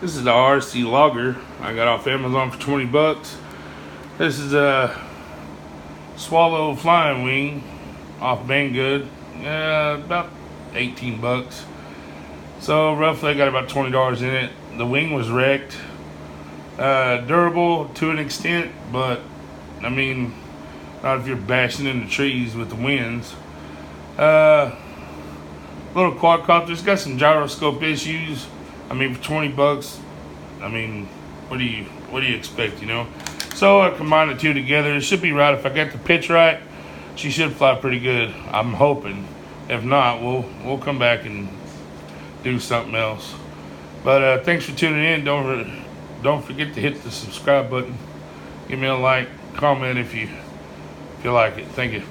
This is the RC logger I got off Amazon for 20 bucks. This is a Swallow flying wing off Banggood. About 18 bucks. So roughly I got about $20 in it. The wing was wrecked. Durable to an extent, but I mean, not if you're bashing into trees with the winds. Little quadcopter. It's got some gyroscope issues. I mean, for 20 bucks, I mean, what do you expect, you know? So I combined the two together. It should be right. If I get the pitch right, she should fly pretty good. I'm hoping. If not, we'll come back and do something else. But thanks for tuning in. Don't forget to hit the subscribe button. Give me a like, comment if you like it. Thank you.